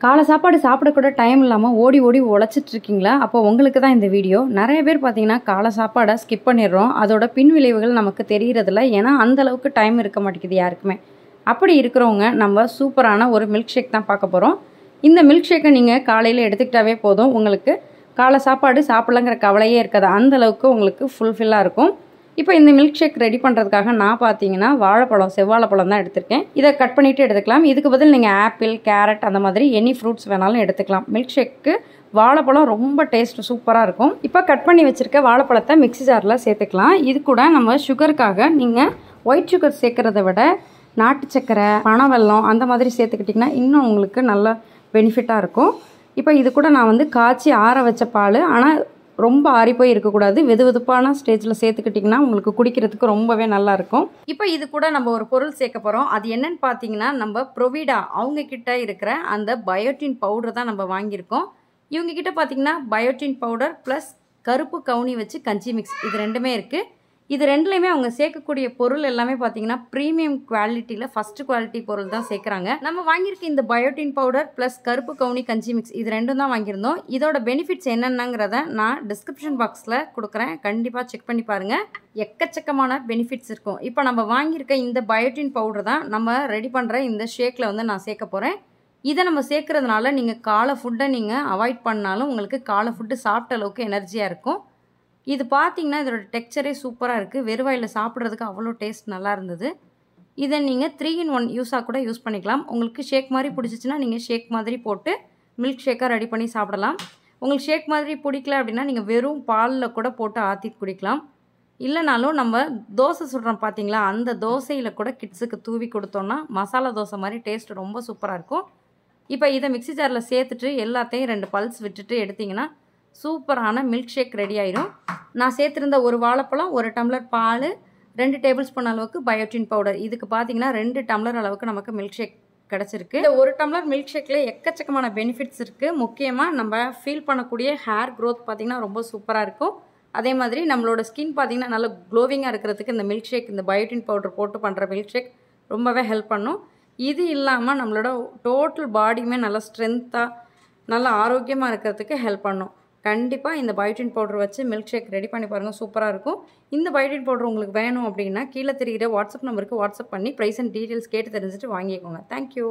காலை சாப்பாடு சாப்பிடக்கூட டைம் இல்லாமல் ஓடி ஓடி உழைச்சிட்டு இருக்கீங்களா? அப்போ உங்களுக்கு தான் இந்த வீடியோ. நிறைய பேர் பார்த்தீங்கன்னா காலை சாப்பாடை ஸ்கிப் பண்ணிடுறோம். அதோட பின் விளைவுகள் நமக்கு தெரியறதில்ல. ஏன்னா அந்தளவுக்கு டைம் இருக்க மாட்டேங்குது யாருக்குமே. அப்படி இருக்கிறவங்க நம்ம சூப்பரான ஒரு மில்க் ஷேக் தான் பார்க்க போகிறோம். இந்த மில்க் ஷேக்கை நீங்கள் காலையில் எடுத்துக்கிட்டாவே போதும், உங்களுக்கு காலை சாப்பாடு சாப்பிடலங்கிற கவலையே இருக்காது. அந்தளவுக்கு உங்களுக்கு ஃபுல்ஃபில்லாக இருக்கும். இப்போ இந்த மில்க் ஷேக் ரெடி பண்ணுறதுக்காக நான் பார்த்தீங்கன்னா செவ்வாழைப்பழம் தான் எடுத்திருக்கேன். இதை கட் பண்ணிவிட்டு எடுத்துக்கலாம். இதுக்கு பதில் நீங்கள் ஆப்பிள், கேரட் அந்த மாதிரி எனி ஃப்ரூட்ஸ் வேணாலும் எடுத்துக்கலாம். மில்க் ஷேக்கு வாழைப்பழம் ரொம்ப டேஸ்ட் சூப்பராக இருக்கும். இப்போ கட் பண்ணி வச்சுருக்க வாழைப்பழத்தை மிக்ஸி ஜாரில் சேர்த்துக்கலாம். இது கூட நம்ம சுகருக்காக நீங்கள் ஒயிட் சுகர் சேர்க்குறத விட நாட்டு சக்கரை, பனவெல்லம் அந்த மாதிரி சேர்த்துக்கிட்டிங்கன்னா இன்னும் உங்களுக்கு நல்ல பெனிஃபிட்டாக இருக்கும். இப்போ இது கூட நான் காய்ச்சி ஆற வச்ச பால், ஆனால் ரொம்ப ஆறிப்போய் இருக்கக்கூடாது, வெதுவெதுப்பான ஸ்டேஜில் சேர்த்துக்கிட்டிங்கன்னா உங்களுக்கு குடிக்கிறதுக்கு ரொம்பவே நல்லாயிருக்கும். இப்போ இது கூட நம்ம ஒரு பொருள் சேர்க்க போகிறோம். அது என்னன்னு பார்த்தீங்கன்னா, நம்ம ப்ரோவிடா அவங்கக்கிட்ட இருக்கிற அந்த பயோட்டின் பவுடர் தான் நம்ம வாங்கியிருக்கோம். இவங்கக்கிட்ட பார்த்தீங்கன்னா பயோட்டின் பவுடர் ப்ளஸ் கருப்பு கவுனி வச்சு கஞ்சி மிக்ஸ், இது ரெண்டுமே இருக்குது. இது ரெண்டுலேயுமே அவங்க சேர்க்கக்கூடிய பொருள் எல்லாமே பார்த்தீங்கன்னா ப்ரீமியம் குவாலிட்டியில் ஃபஸ்ட்டு குவாலிட்டி பொருள் தான் சேர்க்குறாங்க. நம்ம வாங்கியிருக்க இந்த பயோட்டின் பவுடர் ப்ளஸ் கருப்பு கவுனி கஞ்சி மிக்ஸ் இது ரெண்டும் தான் வாங்கியிருந்தோம். இதோட பெனிஃபிட்ஸ் என்னென்னங்கிறத நான் டிஸ்கிரிப்ஷன் பாக்ஸில் கொடுக்குறேன், கண்டிப்பாக செக் பண்ணி பாருங்கள். எக்கச்சக்கமான பெனிஃபிட்ஸ் இருக்கும். இப்போ நம்ம வாங்கியிருக்க இந்த பயோட்டின் பவுடர் தான் நம்ம ரெடி பண்ணுற இந்த ஷேக்கில் நான் சேர்க்க போகிறேன். இதை நம்ம சேர்க்குறதுனால நீங்கள் காலை ஃபுட்டை நீங்கள் அவாய்ட் பண்ணாலும் உங்களுக்கு காலை ஃபுட்டு சாப்பிட்ட அளவுக்கு எனர்ஜியாக இருக்கும். இது பார்த்தீங்கன்னா இதோட டெக்ஸ்சரே சூப்பராக இருக்குது. வெறுவாயில் சாப்பிட்றதுக்கு அவ்வளோ டேஸ்ட் நல்லா இருந்தது. இதை நீங்கள் 3-in-1 யூஸாக கூட யூஸ் பண்ணிக்கலாம். உங்களுக்கு ஷேக் மாதிரி பிடிச்சிச்சின்னா நீங்கள் ஷேக் மாதிரி போட்டு மில்க் ஷேக்காக ரெடி பண்ணி சாப்பிடலாம். உங்களுக்கு ஷேக் மாதிரி பிடிக்கல அப்படின்னா நீங்கள் வெறும் பாலில் கூட போட்டு ஆற்றி குடிக்கலாம். இல்லைனாலும் நம்ம தோசை சுடுறோம் பார்த்தீங்களா, அந்த தோசையில் கூட கிட்ஸுக்கு தூவி கொடுத்தோன்னா மசாலா தோசை மாதிரி டேஸ்ட் ரொம்ப சூப்பராக இருக்கும். இப்போ இதை மிக்ஸி ஜாரில் சேர்த்துட்டு எல்லாத்தையும் 2 பல்ஸ் விட்டுட்டு எடுத்திங்கன்னா சூப்பரான மில்க் ஷேக் ரெடி ஆயிடும். நான் சேர்த்துருந்த ஒரு வாழைப்பழம், 1 டம்ளர் பால், 2 டேபிள் ஸ்பூன் அளவுக்கு பயோட்டின் பவுடர், இதுக்கு பார்த்தீங்கன்னா 2 டம்ளர் அளவுக்கு நமக்கு மில்க் ஷேக் கிடச்சிருக்கு. இந்த 1 டம்ளர் மில்க் ஷேக்கில் எக்கச்சக்கமான பெனிஃபிட்ஸ் இருக்குது. முக்கியமாக நம்ம ஃபீல் பண்ணக்கூடிய ஹேர் க்ரோத் பார்த்திங்கன்னா ரொம்ப சூப்பராக இருக்கும். அதே மாதிரி நம்மளோட ஸ்கின் பார்த்திங்கன்னா நல்ல க்ளோவிங்காக இருக்கிறதுக்கு இந்த மில்க் ஷேக், இந்த பயோட்டின் பவுடர் போட்டு பண்ணுற மில்க் ஷேக் ரொம்பவே ஹெல்ப் பண்ணும். இது இல்லாமல் நம்மளோட டோட்டல் பாடியுமே நல்லா ஸ்ட்ரென்த்தாக நல்லா ஆரோக்கியமாக இருக்கிறதுக்கு ஹெல்ப் பண்ணும். கண்டிப்பாக இந்த பயோட்டின் பவுடர் வச்சு மில்க் ஷேக் ரெடி பண்ணி பாருங்கள், சூப்பராக இருக்கும். இந்த பயோட்டின் பவுடர் உங்களுக்கு வேணும் அப்படின்னா கீழே தெரிகிற வாட்ஸ்அப் நம்பருக்கு வாட்ஸ்அப் பண்ணி ப்ரைஸ் அண்ட் டீட்டெயில்ஸ் கேட்டு தெரிஞ்சுட்டு வாங்கிக்கோங்க. தேங்க்யூ.